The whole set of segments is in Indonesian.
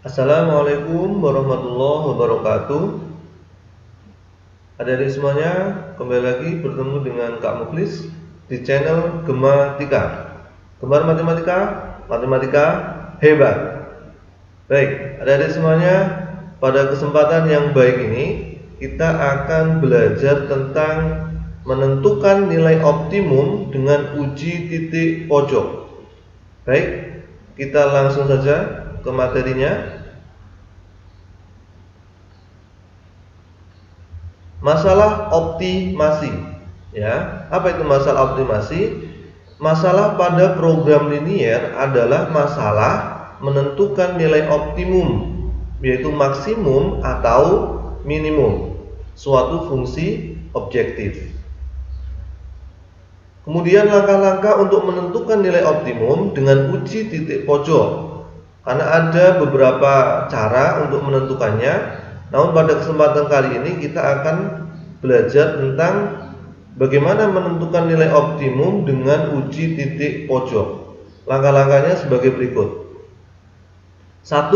Assalamualaikum warahmatullahi wabarakatuh. Adik-adik semuanya, kembali lagi bertemu dengan Kak Muklis di channel Gematika. Gemar matematika, matematika hebat. Baik, adik-adik semuanya, pada kesempatan yang baik ini kita akan belajar tentang menentukan nilai optimum dengan uji titik pojok. Baik, kita langsung saja ke materinya. Masalah optimasi, ya. Apa itu masalah optimasi? Masalah pada program linier adalah masalah menentukan nilai optimum, yaitu maksimum atau minimum suatu fungsi objektif. Kemudian langkah-langkah untuk menentukan nilai optimum dengan uji titik pojok. Karena ada beberapa cara untuk menentukannya. Namun pada kesempatan kali ini kita akan belajar tentang bagaimana menentukan nilai optimum dengan uji titik pojok. Langkah-langkahnya sebagai berikut. 1.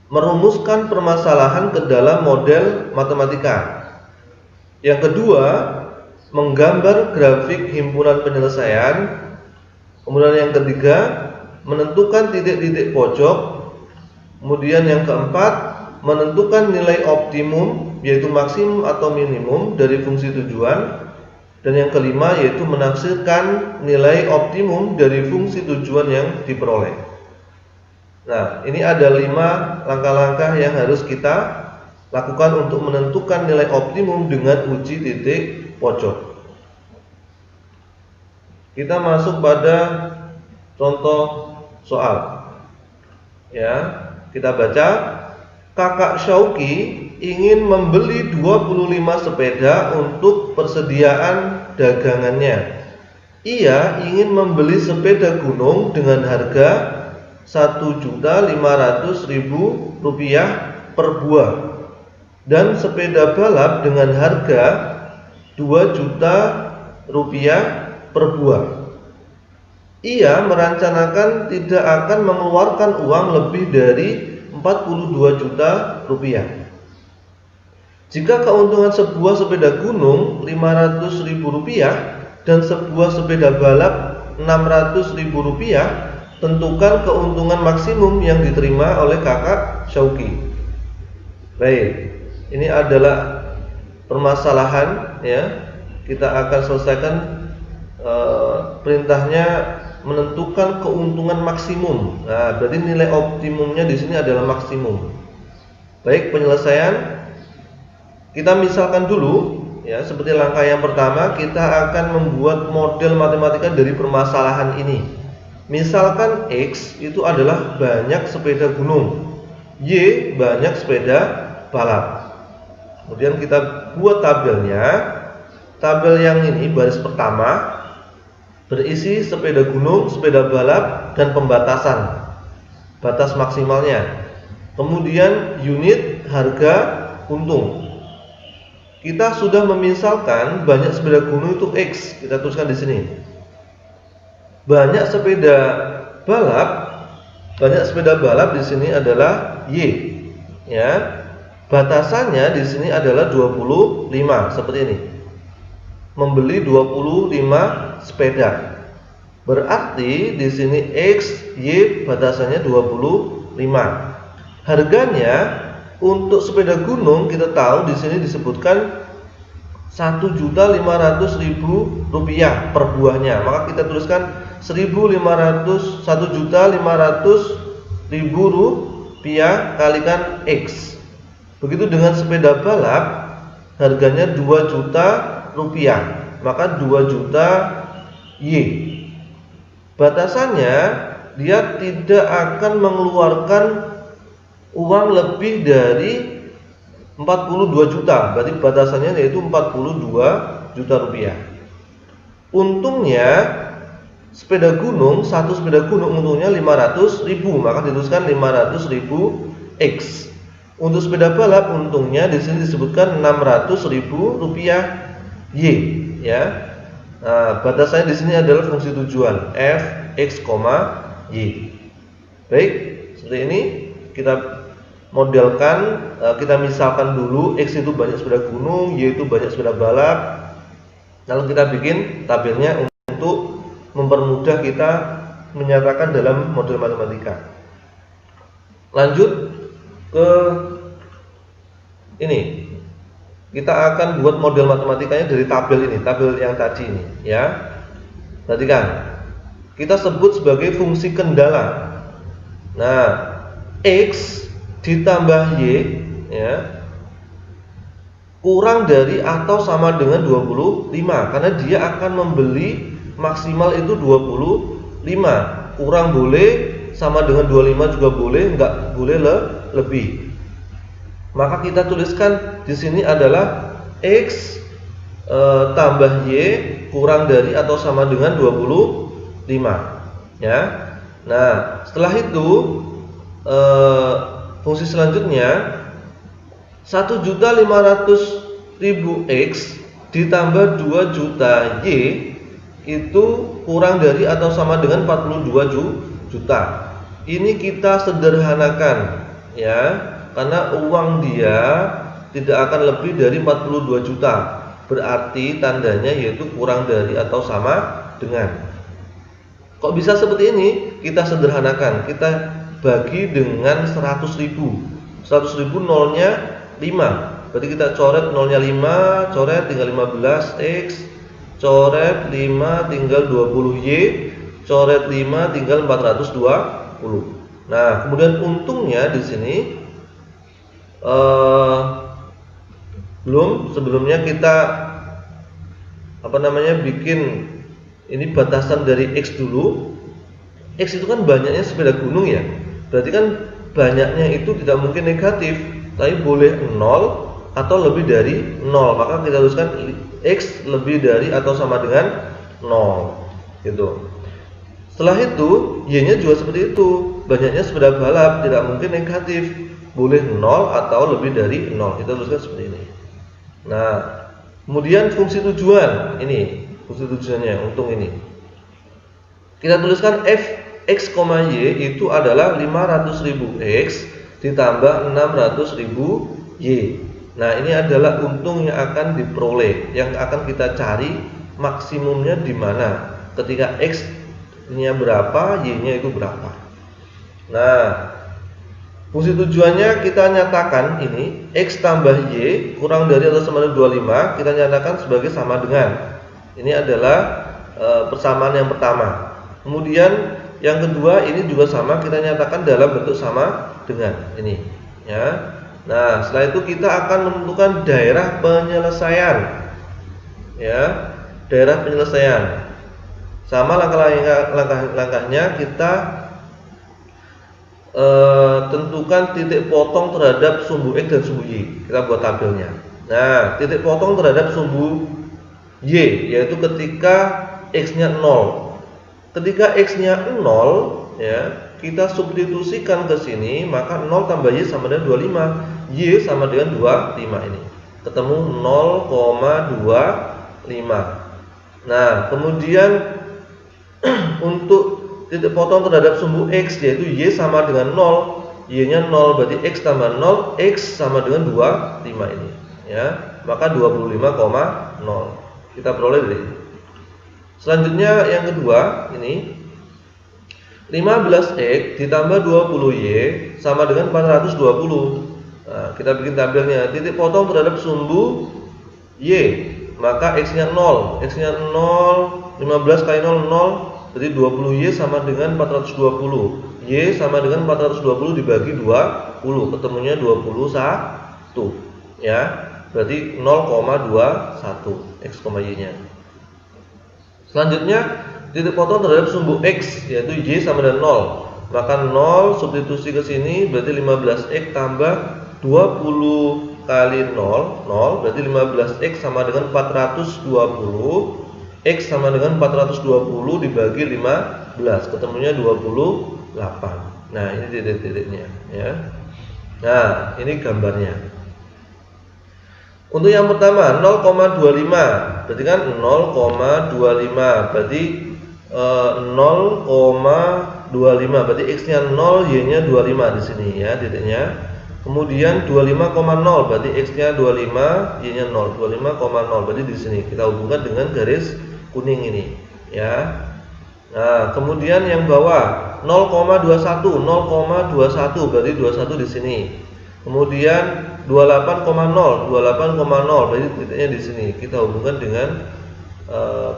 Merumuskan permasalahan ke dalam model matematika. Yang kedua, menggambar grafik himpunan penyelesaian. Kemudian yang ketiga, menentukan titik-titik pojok. Kemudian yang keempat, menentukan nilai optimum, yaitu maksimum atau minimum dari fungsi tujuan. Dan yang kelima yaitu menafsirkan nilai optimum dari fungsi tujuan yang diperoleh. Nah, ini ada 5 langkah-langkah yang harus kita lakukan untuk menentukan nilai optimum dengan uji titik pojok. Kita masuk pada contoh soal. Ya, kita baca. Kakak Syauki ingin membeli 25 sepeda untuk persediaan dagangannya. Ia ingin membeli sepeda gunung dengan harga Rp1.500.000 per buah dan sepeda balap dengan harga Rp2 juta per buah. Ia merencanakan tidak akan mengeluarkan uang lebih dari Rp42 juta. Jika keuntungan sebuah sepeda gunung Rp500.000 dan sebuah sepeda balap Rp600.000, tentukan keuntungan maksimum yang diterima oleh kakak Syauki. Baik, ini adalah permasalahan, ya. Kita akan selesaikan perintahnya menentukan keuntungan maksimum. Nah, berarti nilai optimumnya di sini adalah maksimum. Baik, penyelesaian kita misalkan dulu, ya. Seperti langkah yang pertama, kita akan membuat model matematika dari permasalahan ini. Misalkan X itu adalah banyak sepeda gunung, Y banyak sepeda balap. Kemudian kita buat tabelnya. Tabel yang ini baris pertama berisi sepeda gunung, sepeda balap, dan pembatasan batas maksimalnya. Kemudian unit harga untung. Kita sudah memisalkan banyak sepeda gunung itu X, kita tuliskan di sini. Banyak sepeda balap di sini adalah Y, ya. Batasannya di sini adalah 25, seperti ini. Membeli 25 sepeda. Berarti di sini X, Y batasannya 25. Harganya untuk sepeda gunung kita tahu di sini disebutkan Rp1.500.000 per buahnya. Maka kita tuliskan Rp1.500.000 kalikan X. Begitu dengan sepeda balap, harganya Rp2 juta, maka 2 juta Y. Batasannya dia tidak akan mengeluarkan uang lebih dari 42 juta. Berarti batasannya yaitu 42 juta rupiah. Untungnya sepeda gunung, satu sepeda gunung untungnya 500.000, maka dituliskan 500.000 X. Untuk sepeda balap untungnya di sini disebutkan Rp600.000 Y, ya. Nah, batasannya di sini adalah fungsi tujuan f, x, y. Baik, seperti ini kita modelkan, kita misalkan dulu X itu banyak sepeda gunung, Y itu banyak sepeda balap. Lalu kita bikin tabelnya untuk mempermudah kita menyatakan dalam model matematika. Lanjut ke ini. Kita akan buat model matematikanya dari tabel ini, tabel yang tadi ini, ya. Perhatikan. Kita sebut sebagai fungsi kendala. Nah, X ditambah Y, ya, kurang dari atau sama dengan 25, karena dia akan membeli maksimal itu 25. Kurang boleh, sama dengan 25 juga boleh, enggak boleh lebih. Maka kita tuliskan di sini adalah X tambah Y kurang dari atau sama dengan 25, ya. Nah, setelah itu fungsi selanjutnya 1.500.000 X ditambah 2 juta Y itu kurang dari atau sama dengan 42 juta. Ini kita sederhanakan, ya, karena uang dia tidak akan lebih dari 42 juta. Berarti tandanya yaitu kurang dari atau sama dengan. Kok bisa seperti ini? Kita sederhanakan. Kita bagi dengan 100.000. 100.000 nolnya 5. Berarti kita coret nolnya 5, coret tinggal 15X, coret 5 tinggal 20Y, coret 5 tinggal 420. Nah, kemudian untungnya di sini sebelumnya kita bikin ini batasan dari X dulu. X itu kan banyaknya sepeda gunung, ya. Berarti kan banyaknya itu tidak mungkin negatif, tapi boleh 0 atau lebih dari 0. Maka kita tuliskan X lebih dari atau sama dengan 0, gitu. Setelah itu Y-nya juga seperti itu. Banyaknya sepeda balap tidak mungkin negatif, boleh 0 atau lebih dari 0. Kita tuliskan seperti ini. Nah, kemudian fungsi tujuan ini, fungsi tujuannya untung ini. Kita tuliskan X, Y itu adalah 500.000 X ditambah 600.000 Y. Nah, ini adalah untung yang akan diperoleh, yang akan kita cari maksimumnya di mana. Ketika X-nya berapa, Y-nya itu berapa. Nah, fungsi tujuannya kita nyatakan ini X tambah Y kurang dari atau sama dengan 25, kita nyatakan sebagai sama dengan. Ini adalah persamaan yang pertama. Kemudian yang kedua ini juga sama, kita nyatakan dalam bentuk sama dengan ini, ya. Nah, setelah itu kita akan menentukan daerah penyelesaian, ya, daerah penyelesaian. Sama langkahnya kita tentukan titik potong terhadap sumbu X dan sumbu Y. Kita buat tabelnya. Nah, titik potong terhadap sumbu Y yaitu ketika X-nya 0. Ketika X-nya 0, ya, kita substitusikan ke sini, maka 0 tambah Y sama dengan 25. Y sama dengan 25 ini. Ketemu 0,25. Nah, kemudian untuk titik potong terhadap sumbu X yaitu Y sama dengan 0, Y-nya 0, berarti X tambah 0, X sama dengan 25 ini, ya. Maka 25,0 kita peroleh dari ini. Selanjutnya yang kedua ini 15X ditambah 20Y sama dengan 420. Nah, kita bikin tabelnya. Titik potong terhadap sumbu Y, maka X-nya 0. X-nya 0, 15 kali 0, 0. Jadi 20Y sama dengan 420. Y sama dengan 420 dibagi 20, ketemunya 21, ya. Berarti 0,21 X, Y-nya. Selanjutnya titik potong terhadap sumbu X yaitu Y sama dengan 0. Maka 0 substitusi ke sini berarti 15X tambah 20 kali 0, 0 berarti 15X sama dengan 420. X sama dengan 420 dibagi 15, ketemunya 28. Nah, ini titik-titiknya, ya. Nah, ini gambarnya. Untuk yang pertama 0,25, berarti kan 0,25 berarti 0,25 25, berarti X-nya 0, Y-nya 25 di sini ya titiknya. Kemudian 25,0 berarti X-nya 25, Y-nya 0. 25,0 berarti di sini kita hubungkan dengan garis kuning ini ya. Nah, kemudian yang bawah 0,21, 0,21 berarti 21 di sini. Kemudian 28,0, 28,0 berarti titiknya di sini. Kita hubungkan dengan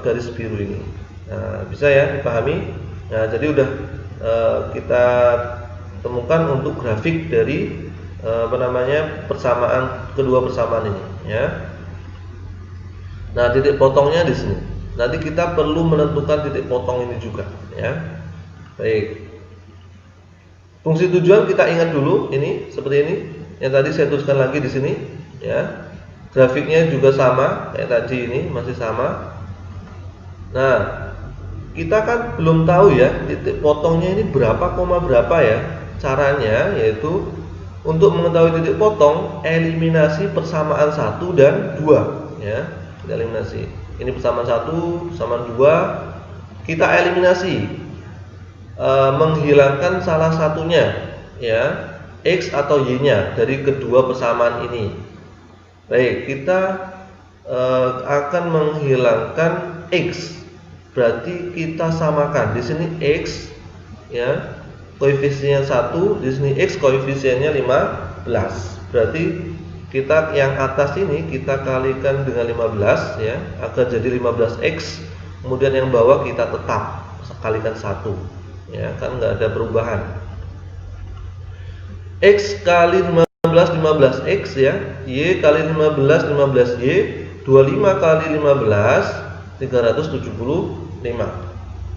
garis biru ini. Nah, bisa ya dipahami? Nah, jadi udah kita temukan untuk grafik dari persamaan kedua persamaan ini ya. Nah, titik potongnya di sini. Nanti kita perlu menentukan titik potong ini juga ya. Baik. Fungsi tujuan kita ingat dulu ini seperti ini. Yang tadi saya tuliskan lagi di sini ya. Grafiknya juga sama kayak tadi ini, masih sama. Nah, kita kan belum tahu ya titik potongnya ini berapa koma berapa ya. Caranya yaitu untuk mengetahui titik potong, eliminasi persamaan 1 dan 2 ya. Kita eliminasi. Ini persamaan 1, persamaan 2. Kita eliminasi, menghilangkan salah satunya ya, X atau Y-nya dari kedua persamaan ini. Baik, kita akan menghilangkan X. Berarti kita samakan di sini X ya, koefisiennya 1, di sini X koefisiennya 15. Berarti kita yang atas ini kita kalikan dengan 15 ya, agar jadi 15X. Kemudian yang bawah kita tetap kalikan 1 ya, kan nggak ada perubahan. X kali 15 15X ya, Y kali 15 15Y, 25 kali 15 375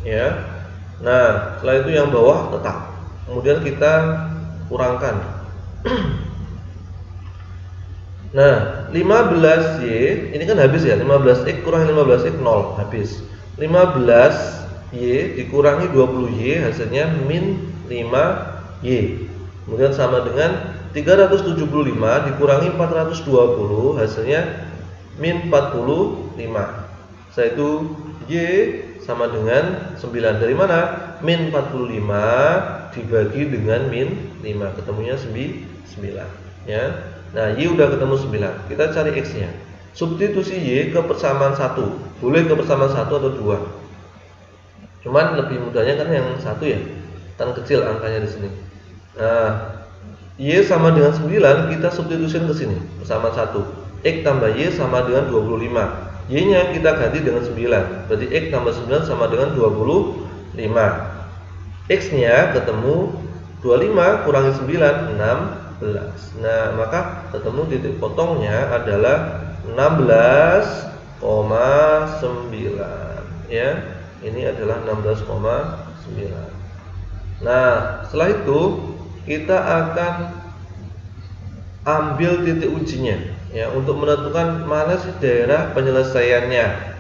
ya. Nah, setelah itu yang bawah tetap. Kemudian kita kurangkan. Nah, 15Y ini kan habis ya, 15X kurang 15X 0, habis. 15Y dikurangi 20Y hasilnya min 5Y. Kemudian sama dengan 375 dikurangi 420 hasilnya min 45. Setelah itu Y sama dengan 9. Dari mana? Min 45 dibagi dengan min 5, ketemunya 9 ya. Nah, Y udah ketemu 9. Kita cari X nya. Substitusi Y ke persamaan 1. Boleh ke persamaan 1 atau 2. Cuman lebih mudahnya kan yang 1 ya, kan kecil angkanya di sini. Nah, Y sama dengan 9, kita substitusikan ke sini, persamaan 1. X tambah Y sama dengan 25. Y-nya kita ganti dengan 9. Berarti X tambah 9 sama dengan 25. X-nya ketemu 25 kurangi 9, 16. Nah, maka ketemu titik potongnya adalah 16,9 ya. Ini adalah 16,9. Nah, setelah itu kita akan ambil titik ujinya ya, untuk menentukan mana sih daerah penyelesaiannya.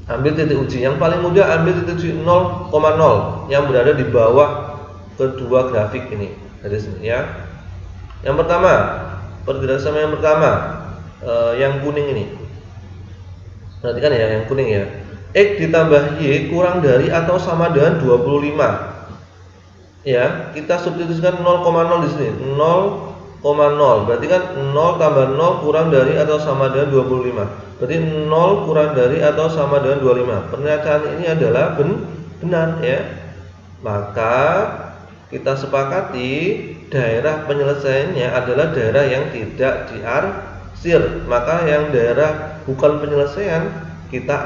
Ambil titik uji yang paling mudah, ambil titik uji 0,0 yang berada di bawah kedua grafik ini dari sini ya. Yang pertama, pergerakan sama yang pertama, yang kuning ini. Perhatikan ya, yang kuning ya. X ditambah Y kurang dari atau sama dengan 25. Ya, kita substitusikan 0,0 di sini. 0,0 berarti kan 0 tambah 0 kurang dari atau sama dengan 25. Berarti 0 kurang dari atau sama dengan 25. Pernyataan ini adalah benar ya. Maka kita sepakati daerah penyelesaiannya adalah daerah yang tidak diarsir. Maka yang daerah bukan penyelesaian kita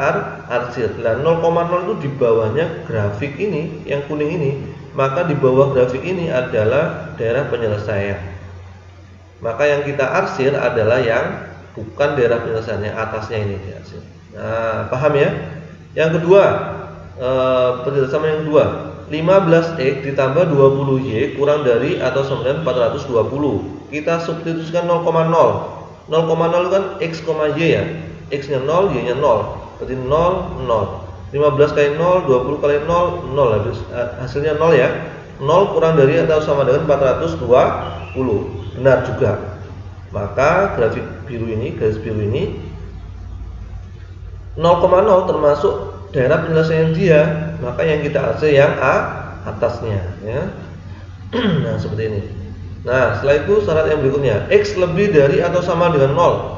arsir. Nah, 0,0 itu di bawahnya grafik ini yang kuning ini. Maka di bawah grafik ini adalah daerah penyelesaian. Maka yang kita arsir adalah yang bukan daerah penyelesaiannya, atasnya ini diarsir. Nah, paham ya? Yang kedua, penjelasan yang kedua, 15X ditambah 20Y kurang dari atau sama dengan 420. Kita substitusikan 0,0. 0,0 kan X, Y ya. X-nya 0, Y-nya 0. Berarti 0, 0. 15 kali 0, 20 kali 0, 0 habis, hasilnya 0 ya. 0 kurang dari atau sama dengan 420. Benar juga. Maka grafik biru ini, garis biru ini 0,0 termasuk daerah penyelesaian dia, maka yang kita RC yang atasnya ya. Nah, seperti ini. Nah, setelah itu syarat yang berikutnya, X lebih dari atau sama dengan 0.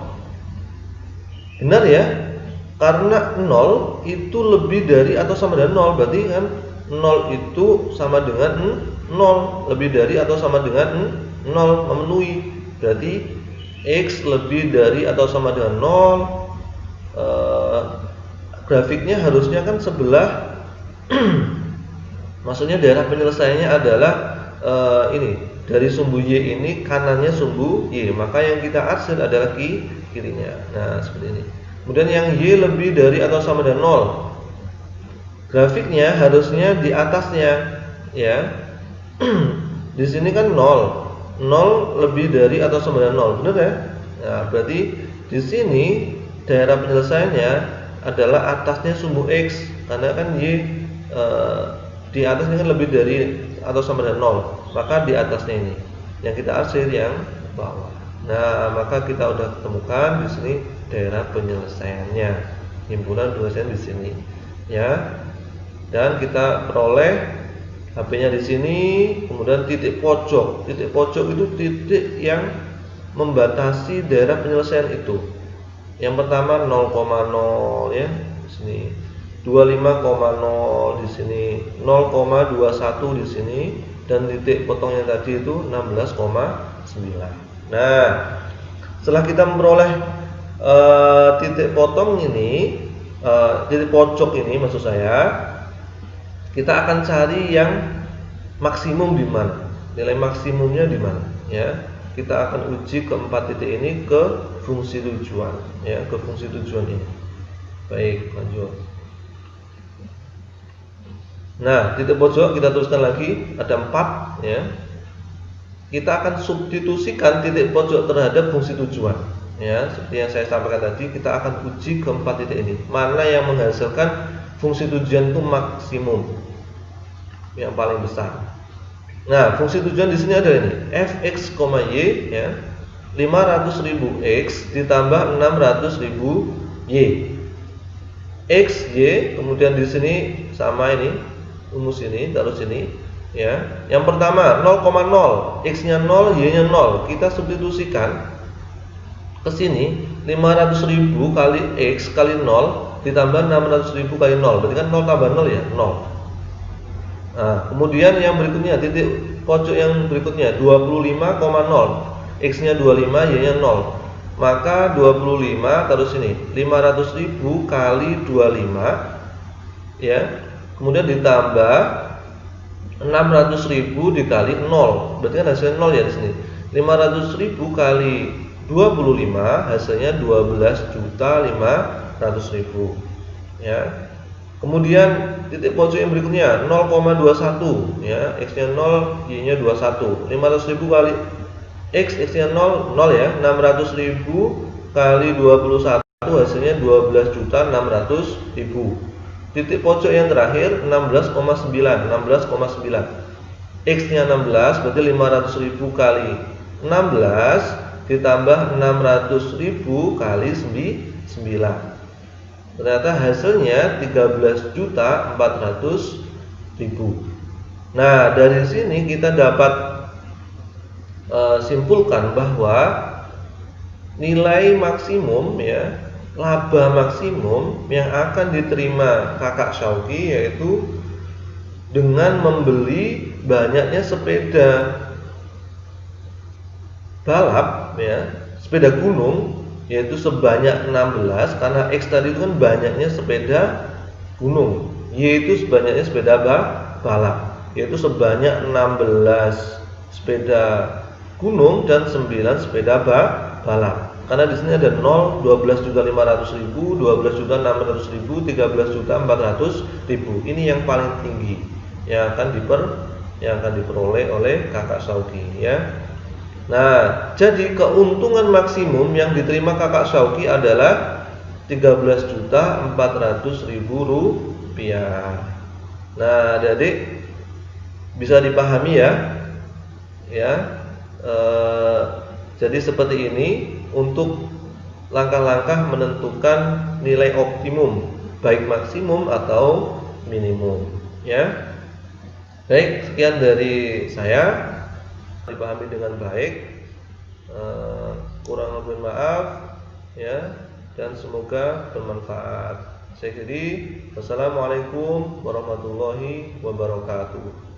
Benar ya? Karena 0 itu lebih dari atau sama dengan 0, berarti kan 0 itu sama dengan 0, lebih dari atau sama dengan 0, memenuhi. Berarti X lebih dari atau sama dengan 0. Grafiknya harusnya kan sebelah maksudnya daerah penyelesaiannya adalah ini, dari sumbu Y ini kanannya sumbu Y, maka yang kita arsir adalah kirinya. Nah, seperti ini. Kemudian yang Y lebih dari atau sama dengan 0. Grafiknya harusnya di atasnya ya. Di sini kan 0. 0 lebih dari atau sama dengan 0, benar ya? Nah, berarti di sini daerah penyelesaiannya adalah atasnya sumbu X, karena kan Y di atasnya kan lebih dari atau sama dengan 0, maka di atasnya ini yang kita arsir yang bawah. Nah, maka kita udah ketemukan di sini daerah penyelesaiannya, himpunan penyelesaian di sini ya. Dan kita peroleh HP-nya di sini, kemudian titik pojok. Titik pojok itu titik yang membatasi daerah penyelesaian itu. Yang pertama 0,0 ya, di sini 25,0 di sini, 0,21 di sini, dan titik potongnya tadi itu 16,9. Nah, setelah kita memperoleh titik potong ini, titik pojok ini maksud saya, kita akan cari yang maksimum di mana, nilai maksimumnya di mana ya. Kita akan uji keempat titik ini ke fungsi tujuan ya, ke fungsi tujuan ini. Baik, lanjut. Nah, titik pojok kita tuliskan lagi, ada 4 ya. Kita akan substitusikan titik pojok terhadap fungsi tujuan ya. Seperti yang saya sampaikan tadi, kita akan uji keempat titik ini, mana yang menghasilkan fungsi tujuan itu maksimum, yang paling besar. Nah, fungsi tujuan di sini ada ini, fx, y ya, 500.000 x ditambah 600.000 y. X, y, kemudian di sini sama ini, rumus ini taruh sini ya. Yang pertama 0,0, x-nya 0, y-nya 0. Kita substitusikan ke sini, 500.000 kali x kali 0 ditambah 600.000 kali 0. Berarti kan 0 tambah 0 ya, 0. Nah, kemudian yang berikutnya, titik pojok yang berikutnya 25,0, x-nya 25, y-nya 0. Maka 25 taruh sini, 500.000 kali 25 ya. Kemudian ditambah 600.000 dikali 0. Berarti kan hasilnya 0 ya di sini. 500.000 kali 25 hasilnya 12.500.000 ya. Kemudian titik pojok yang berikutnya 0,21 ya, x-nya 0, y-nya 21. 500.000 kali x-nya 0, 0 ya, 600.000 kali 21 hasilnya 12.600.000. Titik pojok yang terakhir 16,9, 16,9. X-nya 16, berarti 500.000 kali 16 ditambah 600.000 kali 9. Ternyata hasilnya 13.400.000. Nah, dari sini kita dapat simpulkan bahwa nilai maksimum ya, laba maksimum yang akan diterima Kakak Syauqi yaitu dengan membeli banyaknya sepeda balap ya, sepeda gunung, yaitu sebanyak 16, karena X tadi itu kan banyaknya sepeda gunung, Y itu sebanyaknya sepeda balap, yaitu sebanyak 16 sepeda gunung dan 9 sepeda balap. Karena di sini ada 0, 12.500.000, 12.600.000, 13.400.000. Ini yang paling tinggi yang akan diperoleh oleh Kakak Syauqi ya. Nah, jadi keuntungan maksimum yang diterima Kakak Syauqi adalah 13.400.000 rupiah. Nah, adik-adik bisa dipahami ya. Jadi seperti ini untuk langkah-langkah menentukan nilai optimum baik maksimum atau minimum, ya. Baik, sekian dari saya, dipahami dengan baik. Kurang lebih maaf, ya, dan semoga bermanfaat. Saya akhiri. Wassalamualaikum warahmatullahi wabarakatuh.